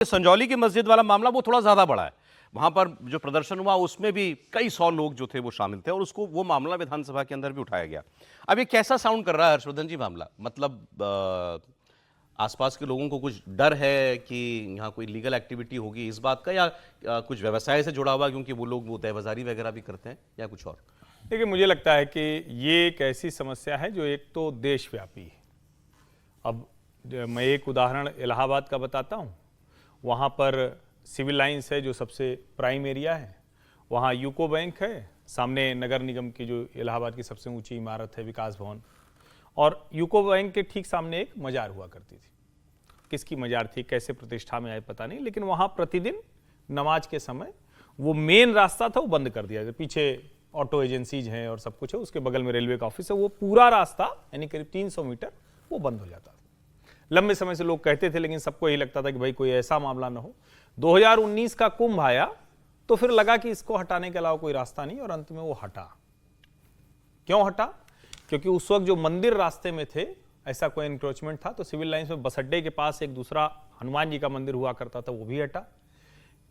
संजौली की मस्जिद वाला मामला वो थोड़ा ज्यादा बड़ा है। वहां पर जो प्रदर्शन हुआ उसमें भी कई सौ लोग जो थे वो शामिल थे और उसको वो मामला विधानसभा के अंदर भी उठाया गया। अब ये कैसा साउंड कर रहा है हर्षवर्धन जी मामला? मतलब आसपास के लोगों को कुछ डर है कि यहाँ कोई लीगल एक्टिविटी होगी इस बात का, या कुछ व्यवसाय से जुड़ा हुआ क्योंकि वो लोग वो तहबाजारी वगैरह भी करते हैं, या कुछ और? देखिए, मुझे लगता है कि ये एक ऐसी समस्या है जो एक तो देशव्यापी है। अब मैं एक उदाहरण इलाहाबाद का बताता हूँ। वहाँ पर सिविल लाइंस है जो सबसे प्राइम एरिया है, वहाँ यूको बैंक है, सामने नगर निगम की जो इलाहाबाद की सबसे ऊंची इमारत है विकास भवन, और यूको बैंक के ठीक सामने एक मजार हुआ करती थी। किसकी मजार थी, कैसे प्रतिष्ठा में आए पता नहीं, लेकिन वहाँ प्रतिदिन नमाज के समय वो मेन रास्ता था वो बंद कर दिया। पीछे ऑटो एजेंसीज हैं और सब कुछ है, उसके बगल में रेलवे का ऑफिस है, वो पूरा रास्ता यानी करीब 300 मीटर वो बंद हो जाता था। लंबे समय से लोग कहते थे, लेकिन सबको यही लगता था कि भाई कोई ऐसा मामला ना हो। 2019 का कुंभ आया तो फिर लगा कि इसको हटाने के अलावा कोई रास्ता नहीं, और अंत में वो हटा। क्यों हटा? क्योंकि उस वक्त जो मंदिर रास्ते में थे ऐसा कोई इंक्रोचमेंट था, तो सिविल लाइंस में बस अड्डे के पास एक दूसरा हनुमान जी का मंदिर हुआ करता था, वो भी हटा।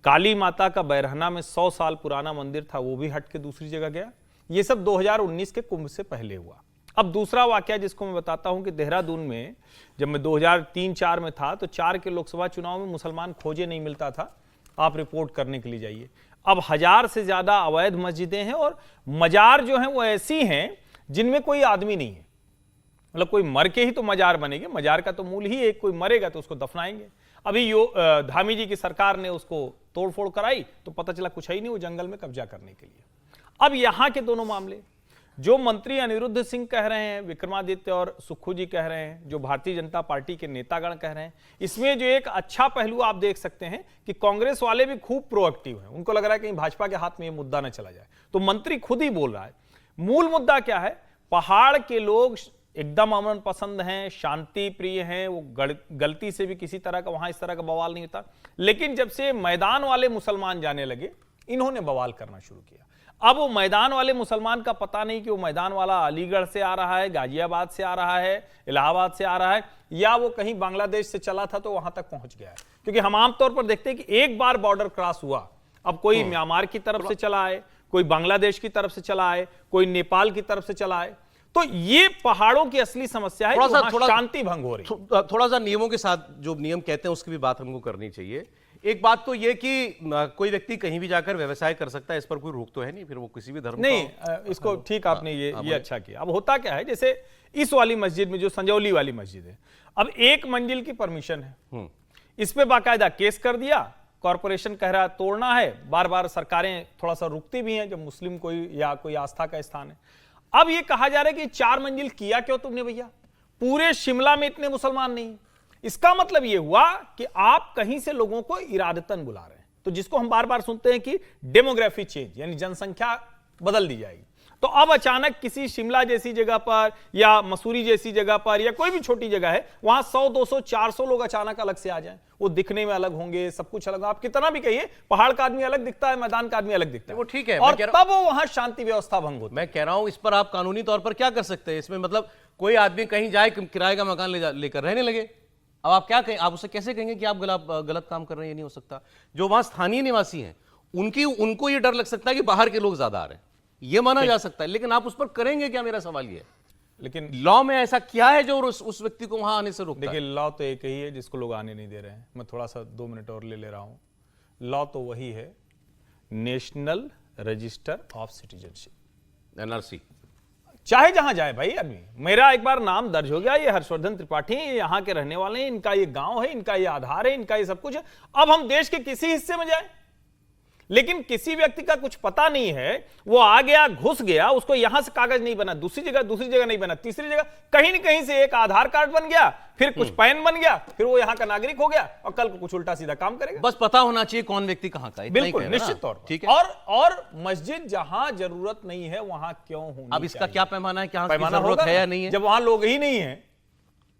काली माता का बैरहना में 100 साल पुराना मंदिर था, वो भी हट के दूसरी जगह गया। ये सब 2019 के कुंभ से पहले हुआ। अब दूसरा वाकया जिसको मैं बताता हूं कि देहरादून में जब मैं 2003-4 में था तो 4 के लोकसभा चुनाव में मुसलमान खोजे नहीं मिलता था, आप रिपोर्ट करने के लिए जाइए। अब 1000 से ज्यादा अवैध मस्जिदें हैं और मजार जो हैं वो ऐसी हैं जिनमें कोई आदमी नहीं है। मतलब कोई मर के ही तो मजार बनेंगे, मजार का तो मूल ही एक, कोई मरेगा तो उसको दफनाएंगे। अभी धामी जी की सरकार ने उसको तोड़फोड़ कराई तो पता चला कुछ है ही नहीं, वो जंगल में कब्जा करने के लिए। अब यहां के दोनों मामले, जो मंत्री अनिरुद्ध सिंह कह रहे हैं, विक्रमादित्य और सुक्खू जी कह रहे हैं, जो भारतीय जनता पार्टी के नेतागण कह रहे हैं, इसमें जो एक अच्छा पहलू आप देख सकते हैं कि कांग्रेस वाले भी खूब प्रोएक्टिव हैं। उनको लग रहा है कि भाजपा के हाथ में ये मुद्दा न चला जाए, तो मंत्री खुद ही बोल रहा है। मूल मुद्दा क्या है? पहाड़ के लोग एकदम अमन पसंद हैं, शांति प्रिय हैं, वो गलती से भी किसी तरह का वहां इस तरह का बवाल नहीं होता। लेकिन जब से मैदान वाले मुसलमान जाने लगे, इन्होंने बवाल करना शुरू किया। अब वो मैदान वाले मुसलमान का पता नहीं कि वो मैदान वाला अलीगढ़ से आ रहा है, गाजियाबाद से आ रहा है, इलाहाबाद से आ रहा है, या वो कहीं बांग्लादेश से चला था तो वहां तक पहुंच गया है। क्योंकि हम आमतौर पर देखते हैं कि एक बार बॉर्डर क्रॉस हुआ, अब कोई म्यांमार की तरफ से चला आए, कोई बांग्लादेश की तरफ से चला आए, कोई नेपाल की तरफ से चला आए। तो ये पहाड़ों की असली समस्या है, थोड़ा शांति भंग हो रही। थोड़ा सा नियमों के साथ, जो नियम कहते हैं उसकी भी बात हमको करनी चाहिए। एक बात तो ये कि कोई व्यक्ति कहीं भी जाकर व्यवसाय कर सकता है, इस पर कोई रोक तो है नहीं, फिर वो किसी भी धर्म नहीं। इसको ठीक आपने ये अच्छा किया। अब होता क्या है, जैसे इस वाली मस्जिद में जो संजौली वाली मस्जिद है, अब 1 मंजिल की परमिशन है, इस पे बाकायदा केस कर दिया, कॉर्पोरेशन कह रहा है तोड़ना है, बार बार सरकारें थोड़ा सा रुकती भी हैं जब मुस्लिम कोई या कोई आस्था का स्थान है। अब ये कहा जा रहा है कि 4 मंजिल किया क्यों तुमने भैया? पूरे शिमला में इतने मुसलमान नहीं। इसका मतलब यह हुआ कि आप कहीं से लोगों को इरादतन बुला रहे हैं, तो जिसको हम बार बार सुनते हैं कि डेमोग्राफी चेंज, यानी जनसंख्या बदल दी जाएगी। तो अब अचानक किसी शिमला जैसी जगह पर या मसूरी जैसी जगह पर या कोई भी छोटी जगह है, वहां 100, 200, 400 लोग अचानक अलग से आ जाएं, वो दिखने में अलग होंगे, सब कुछ अलग। आप कितना भी कहिए, पहाड़ का आदमी अलग दिखता है, मैदान का आदमी अलग दिखता है, वो ठीक है, और तब वो वहां शांति व्यवस्था भंग होती है। मैं कह रहा हूं इस पर आप कानूनी तौर पर क्या कर सकते हैं? इसमें मतलब कोई आदमी कहीं जाए, किराए का मकान लेकर रहने लगे, अब आप क्या कहें? आप उसे कैसे कहेंगे कि आप गलत काम कर रहे हैं? ये नहीं हो सकता। जो वहां स्थानीय निवासी हैं उनको ये डर लग सकता है कि बाहर के लोग ज्यादा आ रहे हैं, ये माना जा सकता है, लेकिन आप उस पर करेंगे क्या? मेरा सवाल ये है। लेकिन लॉ में ऐसा क्या है जो उस व्यक्ति को वहां आने से रोकता है? देखिए, लॉ तो एक ही है जिसको लोग आने नहीं दे रहे हैं। मैं थोड़ा सा 2 मिनट और ले रहा हूं। लॉ तो वही है, national register of citizenship, NRC। चाहे जहां जाए भाई आदमी, मेरा एक बार नाम दर्ज हो गया, ये हर्षवर्धन त्रिपाठी हैं, यहाँ के रहने वाले हैं, इनका ये गांव है, इनका ये आधार है, इनका ये सब कुछ है। अब हम देश के किसी हिस्से में जाए, लेकिन किसी व्यक्ति का कुछ पता नहीं है, वो आ गया, घुस गया, उसको यहां से कागज नहीं बना, दूसरी जगह नहीं बना, तीसरी जगह कहीं न कहीं से एक आधार कार्ड बन गया, फिर कुछ पैन बन गया, फिर वो यहां का नागरिक हो गया, और कल को कुछ उल्टा सीधा काम करेगा। बस पता होना चाहिए कौन व्यक्ति कहां का है। बिल्कुल, निश्चित तौर पर। ठीक है। और मस्जिद जहां जरूरत नहीं है वहां क्यों होनी? अब इसका क्या पैमाना है कि पैमाना जरूरत है या नहीं है? जब वहां लोग ही नहीं है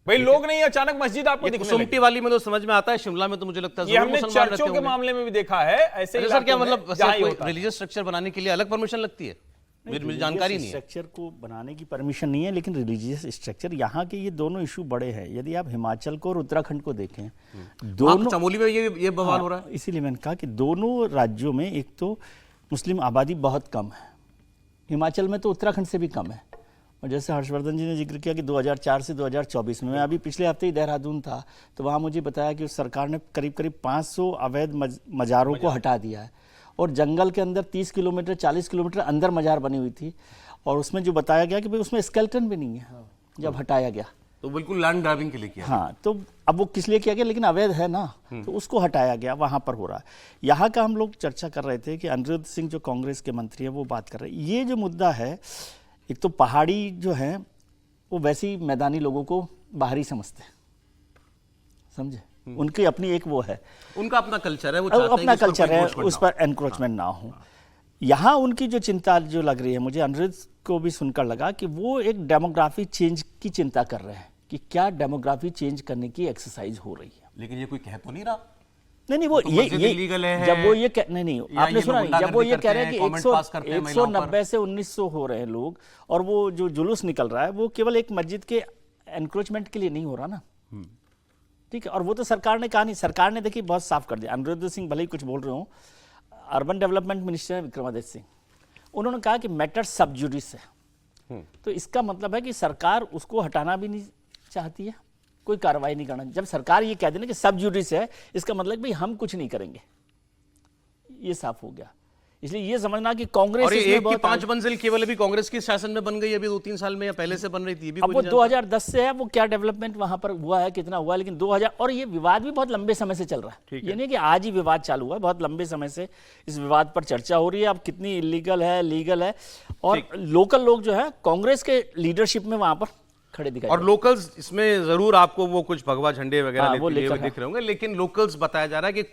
भाई, लोग नहीं, अचानक मस्जिद आपको दिखने लगी। सुमटी वाली में तो समझ में आता है, शिमला में तो मुझे लगता है ये हमने चर्चों के मामले में भी देखा है। ऐसे सर क्या मतलब रिलीजियस स्ट्रक्चर बनाने के लिए अलग परमिशन लगती है? मुझे जानकारी नहीं है। स्ट्रक्चर को बनाने की परमिशन नहीं है, लेकिन रिलीजियस स्ट्रक्चर यहाँ के ये दोनों इशू बड़े हैं। यदि आप हिमाचल को और उत्तराखंड को देखें, दोनों चमोली में ये बवाल हो रहा है। इसीलिए मैंने कहा कि दोनों राज्यों में एक तो मुस्लिम आबादी बहुत कम है, हिमाचल में तो उत्तराखंड से भी कम है। और जैसे हर्षवर्धन जी ने जिक्र किया कि 2004 से 2024 में, मैं अभी पिछले हफ्ते ही देहरादून था, तो वहाँ मुझे बताया कि उस सरकार ने करीब करीब 500 अवैध मज़ारों को हटा दिया है। और जंगल के अंदर 30 किलोमीटर 40 किलोमीटर अंदर मज़ार बनी हुई थी, और उसमें जो बताया गया कि भाई उसमें स्केलेटन भी नहीं है जब हटाया गया। तो बिल्कुल लैंड ग्रैबिंग के लिए किया। हाँ, तो अब वो किस लिए किया गया, लेकिन अवैध है ना, तो उसको हटाया गया, वहाँ पर हो रहा है। यहाँ का हम लोग चर्चा कर रहे थे कि अनिरुद्ध सिंह जो कांग्रेस के मंत्री हैं वो बात कर रहे हैं, ये जो मुद्दा है, एक तो पहाड़ी जो है वो वैसे ही मैदानी लोगों को बाहरी समझते हैं, समझे, उनकी अपनी एक वो है, उनका अपना कल्चर है, वो चाहते हैं अपना कि कल्चर है, उस उस पर एनक्रोचमेंट ना हो। यहाँ उनकी जो चिंता जो लग रही है, मुझे अनिरुद्ध को भी सुनकर लगा कि वो एक डेमोग्राफी चेंज की चिंता कर रहे हैं कि क्या डेमोग्राफी चेंज करने की एक्सरसाइज हो रही है। लेकिन ये कोई कह तो नहीं रहा। नहीं वो तो ये illegal है, जब वो ये नहीं आपने सुना नहीं, जब वो ये कह रहे हैं कि comment pass करते हैं 190 से 1900 हो रहे हैं लोग, और वो जो जुलूस निकल रहा है वो केवल एक मस्जिद के एनक्रोचमेंट के लिए नहीं हो रहा ना, ठीक है। और वो तो सरकार ने कहा नहीं, सरकार ने देखिए बहुत साफ कर दिया। अनिरुद्ध सिंह भले ही कुछ बोल रहे हो, अर्बन डेवलपमेंट मिनिस्टर है विक्रमादित्य सिंह, उन्होंने कहा कि मैटर सब जुडिस है। तो इसका मतलब है कि सरकार उसको हटाना भी नहीं चाहती है, कोई कार्रवाई नहीं करना। जब सरकार ये कह देना कि सब जुडिस है, इसका मतलब भाई हम कुछ नहीं करेंगे, ये साफ हो गया। इसलिए ये समझना कि कांग्रेस और ये इसमें एक की बहुत 5 मंजिल केवल अभी कांग्रेस के शासन में बन गई, अभी 2-3 साल में, या पहले से बन रही थी, अब वो 2010 से है, वो क्या डेवलपमेंट वहां पर हुआ है, कितना हुआ है, लेकिन 2000, और ये विवाद भी बहुत लंबे समय से चल रहा है। ये नहीं कि आज ही विवाद चालू हुआ है, बहुत लंबे समय से इस विवाद पर चर्चा हो रही है। अब कितनी इलीगल है, लीगल है, और लोकल लोग जो है कांग्रेस के लीडरशिप में वहां पर खड़े दिखाई। और लोकल्स इसमें जरूर आपको वो कुछ भगवा झंडे वगैरह हाँ, लेते वो हुए लेकर दिख रहे होंगे, लेकिन लोकल्स बताया जा रहा है कि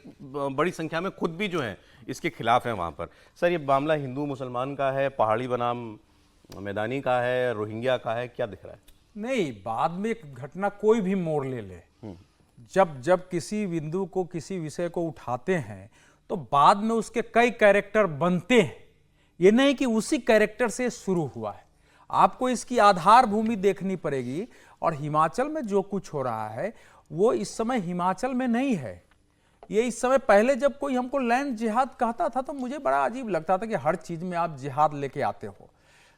बड़ी संख्या में खुद भी जो है इसके खिलाफ है वहां पर। सर, ये मामला हिंदू मुसलमान का है, पहाड़ी बनाम मैदानी का है, रोहिंग्या का है, क्या दिख रहा है? नहीं, बाद में एक घटना कोई भी मोड़ ले ले, जब किसी बिंदु को, किसी विषय को उठाते हैं, तो बाद में उसके कई कैरेक्टर बनते हैं। ये नहीं कि उसी कैरेक्टर से शुरू हुआ है, आपको इसकी आधार भूमि देखनी पड़ेगी। और हिमाचल में जो कुछ हो रहा है वो इस समय हिमाचल में नहीं है, ये इस समय, पहले जब कोई हमको लैंड जिहाद कहता था तो मुझे बड़ा अजीब लगता था कि हर चीज में आप जिहाद लेके आते हो।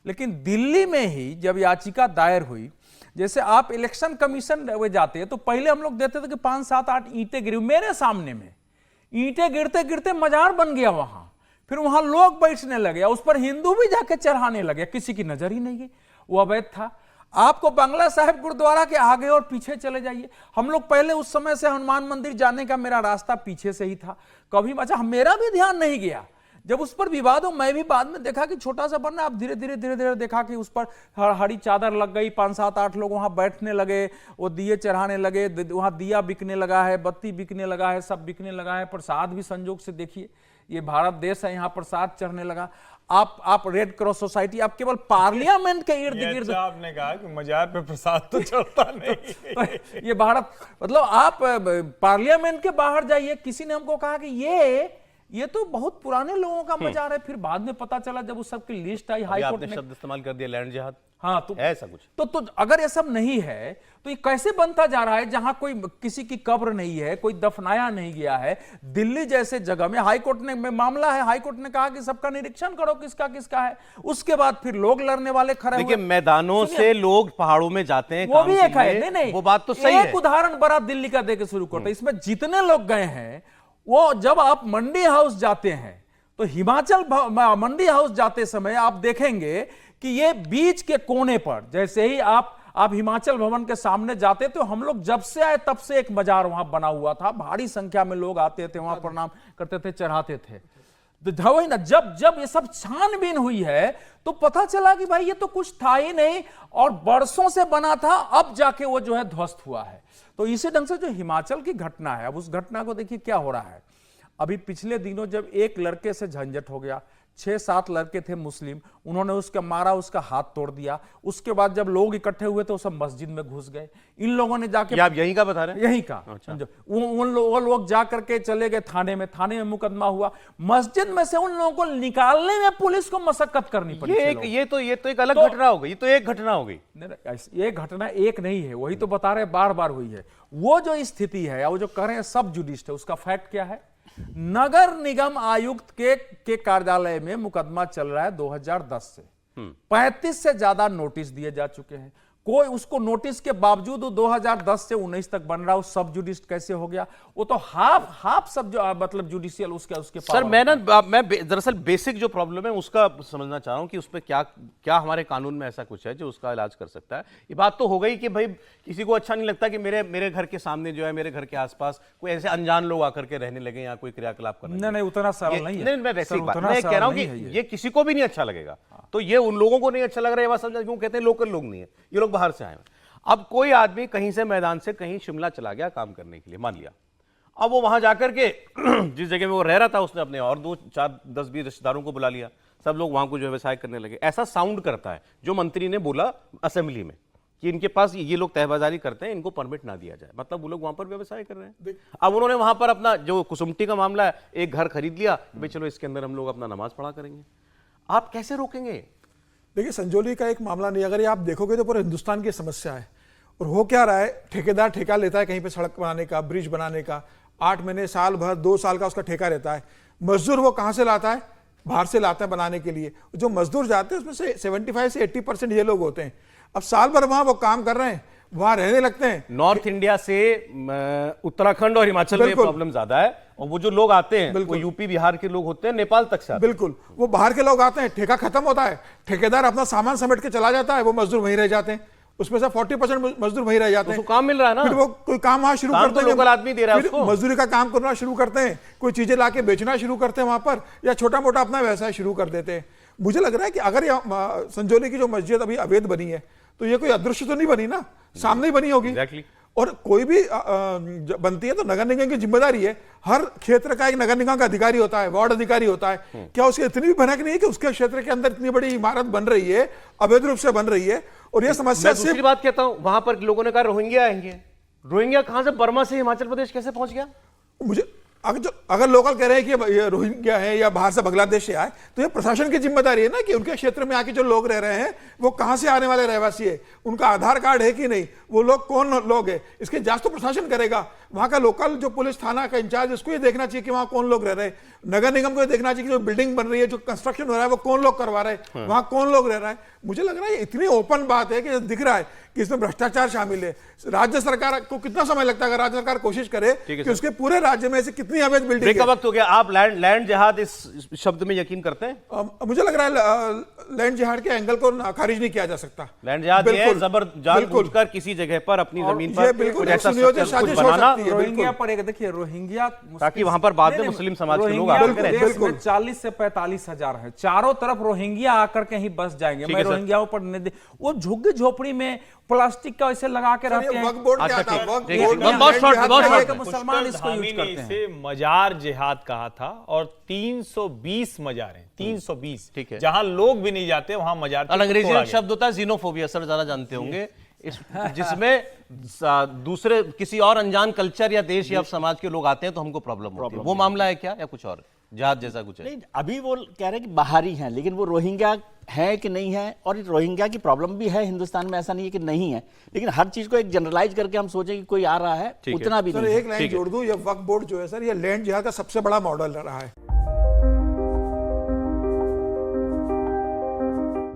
लेकिन दिल्ली में ही जब याचिका दायर हुई, जैसे आप इलेक्शन कमीशन में जाते हैं तो पहले हम लोग देते थे कि 5, 7, 8 ईंटें गिरी, मेरे सामने में ईंटें गिरते गिरते मजार बन गया वहां, फिर वहां लोग बैठने लगे, उस पर हिंदू भी जाके चढ़ाने लगे, किसी की नजर ही नहीं गई, वो अवैध था। आपको बंगला साहिब गुरुद्वारा के आगे और पीछे चले जाइए, हम लोग पहले उस समय से हनुमान मंदिर जाने का मेरा रास्ता पीछे से ही था, कभी अच्छा मेरा भी ध्यान नहीं गया। जब उस पर विवाद हो, मैं भी बाद में देखा कि छोटा सा बनना, अब धीरे धीरे देखा कि उस पर हरी चादर लग गई, 5, 7, 8 लोग वहां बैठने लगे, वो दिए चढ़ाने लगे, वहां दिया बिकने लगा है, बत्ती बिकने लगा है, सब बिकने लगा है। प्रसाद भी संजोग से देखिए, ये भारत देश है, यहाँ प्रसाद चढ़ने लगा। आप रेड क्रॉस सोसाइटी, आप केवल पार्लियामेंट के इर्द गिर्द, आपने कहा कि मजार पे प्रसाद तो चढ़ता नहीं। ये भारत, मतलब आप पार्लियामेंट के बाहर जाइए, किसी ने हमको कहा कि ये तो बहुत पुराने लोगों का मजार है। फिर बाद में पता चला जब उस सबकी लिस्ट आई, हाई कोर्ट आपने ने शब्द इस्तेमाल कर दिया लैंड जिहाद, हाँ, तो ऐसा कुछ तो अगर ये सब नहीं है तो ये कैसे बनता जा रहा है, जहां कोई किसी की कब्र नहीं है, कोई दफनाया नहीं गया है। दिल्ली जैसे जगह में हाई कोर्ट ने मामला है, हाई कोर्ट ने कहा कि सबका निरीक्षण करो किसका किसका है। उसके बाद फिर लोग लड़ने वाले खड़े हुए। देखिए, मैदानों से लोग पहाड़ों में जाते हैं, वो भी एक है, नहीं वो बात तो सही है। एक उदाहरण बड़ा दिल्ली का देके शुरू करते, इसमें जितने लोग गए हैं, वो जब आप मंडी हाउस जाते हैं तो हिमाचल मंडी हाउस जाते समय आप देखेंगे कि ये बीच के कोने पर, जैसे ही आप हिमाचल भवन के सामने जाते, तो हम लोग जब से आए तब से एक मजार वहां बना हुआ था, भारी संख्या में लोग आते थे, वहां प्रणाम करते थे, चढ़ाते थे। तो वही ना, जब ये सब छानबीन हुई है तो पता चला कि भाई ये तो कुछ था ही नहीं, और बरसों से बना था, अब जाके वो जो है ध्वस्त हुआ है। तो इसी ढंग से जो हिमाचल की घटना है, अब उस घटना को देखिए क्या हो रहा है। अभी पिछले दिनों जब एक लड़के से झंझट हो गया, 6-7 लड़के थे मुस्लिम, उन्होंने उसका मारा, उसका हाथ तोड़ दिया। उसके बाद जब लोग इकट्ठे हुए तो सब मस्जिद में घुस गए। इन लोगों ने जाके, ये आप यहीं का बता रहे हैं? यहीं का, समझो, वो लोग जा करके चले गए थाने में मुकदमा हुआ। मस्जिद में से उन लोगों को निकालने में पुलिस को मशक्कत करनी पड़ी। ये तो एक अलग घटना हो गई, ये तो एक घटना हो गई। ये घटना एक नहीं है, वही तो बता रहे, बार बार हुई है। वो जो स्थिति है, वो जो कह रहे हैं सब जुडिस्ट है, उसका फैक्ट क्या है? नगर निगम आयुक्त के कार्यालय में मुकदमा चल रहा है 2010 से। 35 से ज्यादा नोटिस दिए जा चुके हैं। कोई उसको नोटिस के बावजूद 2010 से 19 तक बन रहा है, सब जुडिस्ट कैसे हो गया? वो तो हाफ सब जो मतलब जुडिशियल उसके सर मैं दरअसल बेसिक जो प्रॉब्लम है उसका समझना चाह रहा हूं कि उसमें क्या हमारे कानून में ऐसा कुछ है जो उसका इलाज कर सकता है। ये बात तो हो गई कि भाई किसी को अच्छा नहीं लगता कि मेरे घर के सामने जो है, मेरे घर के आसपास कोई ऐसे अनजान लोग आकर के रहने लगे या कोई क्रियाकलाप करने। नहीं, उतना सरल नहीं है। नहीं, मैं वैसे मैं कह रहा हूं कि ये किसी को भी नहीं अच्छा लगेगा। तो ये उन लोगों को नहीं अच्छा लग रहा है, ये बात समझा, क्यों कहते हैं लोकल लोग नहीं है, ये लोग बाहर से आए हैं। अब कोई आदमी कहीं से मैदान से कहीं शिमला चला गया काम करने के लिए, मान लिया। अब वो वहां जाकर के जिस जगह में वो रह रहा था उसने अपने और 2, 4, 10, 20 रिश्तेदारों को बुला लिया, सब लोग वहां को जो व्यवसाय करने लगे। ऐसा साउंड करता है जो मंत्री ने बोला असेंबली में कि इनके पास ये लोग तहबाजारी करते हैं, इनको परमिट ना दिया जाए, मतलब वो लोग वहां पर व्यवसाय कर रहे हैं। अब उन्होंने वहां पर अपना जो कुसुमटी का मामला है, एक घर खरीद लिया, भाई चलो इसके अंदर हम लोग अपना नमाज पढ़ा करेंगे। आप कैसे रोकेंगे? देखिए, संजौली का एक मामला नहीं, अगर ये आप देखोगे तो पूरे हिंदुस्तान की समस्या है। और हो क्या रहा है, ठेकेदार ठेका लेता है कहीं पे सड़क बनाने का, ब्रिज बनाने का, 8 महीने, साल भर, 2 साल का उसका ठेका रहता है। मजदूर वो कहां से लाता है? बाहर से लाता है बनाने के लिए। जो मजदूर जाते हैं उसमें से 75 से 80% ये लोग होते हैं। अब साल भर वहां वो काम कर रहे हैं, वहां रहने लगते हैं। नॉर्थ इंडिया से उत्तराखंड और हिमाचल में प्रॉब्लम ज्यादा है, और वो जो लोग आते हैं वो यूपी बिहार के लोग होते हैं, नेपाल तक से। बिल्कुल, वो बाहर के लोग आते हैं, ठेका खत्म होता है, ठेकेदार अपना सामान समेट के चला जाता है, वो मजदूर वहीं रह जाते हैं। उसमें से 40% मजदूर वहीं रह जाते हैं। तो काम मिल रहा है ना, फिर वो कोई काम वहां शुरू करते हैं, लोकल आदमी दे रहा है उसको। मजदूरी का काम करना शुरू करते हैं, कोई चीजें लाके बेचना शुरू करते हैं वहां पर, या छोटा मोटा अपना व्यवसाय शुरू कर देते हैं। मुझे लग रहा है कि अगर संजौली की जो मस्जिद अभी अवैध बनी है तो ये कोई अदृश्य तो नहीं बनी ना, सामने ही बनी होगी। Exactly. और कोई भी बनती है तो नगर निगम की जिम्मेदारी है। हर क्षेत्र का एक नगर निगम का अधिकारी होता है, वार्ड अधिकारी होता है। क्या उसकी इतनी भी भनक नहीं है कि उसके क्षेत्र के अंदर इतनी बड़ी इमारत बन रही है, अवैध रूप से बन रही है? और ये समस्या मैं दूसरी बात कहता हूं, वहां पर लोगों ने कहा रोहिंग्या आएंगे। रोहिंग्या कहां से, बर्मा से हिमाचल प्रदेश कैसे पहुंच गया? मुझे अगर लोकल कह रहे हैं कि ये रोहिंग्या है या बाहर से बांग्लादेश से आए, तो ये प्रशासन की जिम्मेदारी है ना कि उनके क्षेत्र में आके जो लोग रह रहे हैं वो कहां से आने वाले रहवासी है, उनका आधार कार्ड है कि नहीं, वो लोग कौन लोग है, इसकी जांच तो प्रशासन करेगा। वहां का लोकल जो पुलिस थाना का इंचार्ज, उसको ये देखना चाहिए कि वहां कौन लोग रह रहे हैं। नगर निगम को ये देखना चाहिए कि जो बिल्डिंग बन रही है, जो कंस्ट्रक्शन हो रहा है, वो कौन लोग करवा रहे हैं, वहां कौन लोग रह रहा है। मुझे लग रहा है इतनी ओपन बात है कि दिख रहा है कि इसमें भ्रष्टाचार शामिल है। राज्य सरकार को कितना समय लगता है अगर राज्य सरकार कोशिश करे कि उसके पूरे राज्य में से कितनी अवैध बिल्डिंग है। वक्त हो गया। आप लैंड जिहाद इस शब्द में यकीन करते हैं? मुझे लग रहा है लैंड जिहाद के एंगल को खारिज नहीं किया जा सकता। लैंड जिहाद ये जबर जानबूझकर किसी जगह पर अपनी जमीन पर बिल्कुल ऐसा सुनियोजित साजिश हो सकती है। रोहिंग्या पर एक देखिए, रोहिंग्या ताकि वहां पर बाद में मुस्लिम समाज के लोग आकर के देश में 40 से 45 हजार है, चारों तरफ रोहिंग्या आकर के ही बस जाएंगे। मैं रोहिंग्याओं पर वो झुग्गी झोपड़ी में प्लास्टिक का ऐसे लगा के रहते हैं। मुसलमान इसको यूज करते हैं। मजार जिहाद कहा था, और 320 मजार हैं, 320। ठीक है, जहां लोग भी नहीं जाते वहां मजार। अंग्रेजी में शब्द होता है जीनोफोबिया, सर ज्यादा जानते होंगे, जिसमें दूसरे किसी और अनजान कल्चर या देश या समाज के लोग आते हैं तो हमको प्रॉब्लम होती है। वो मामला है क्या, या कुछ और जिहाद जैसा कुछ है? नहीं, अभी वो कह रहे हैं कि बाहरी हैं, लेकिन वो रोहिंग्या है कि नहीं है, और रोहिंग्या की प्रॉब्लम भी है हिंदुस्तान में, ऐसा नहीं है कि नहीं है। लेकिन हर चीज को एक जनरलाइज करके हम सोचें कि कोई आ रहा है, उतना भी नहीं। एक लाइन जोड़ दूं, ये वक्फ बोर्ड जो है सर, ये लैंड जिहाद का सबसे बड़ा मॉडल रहा है।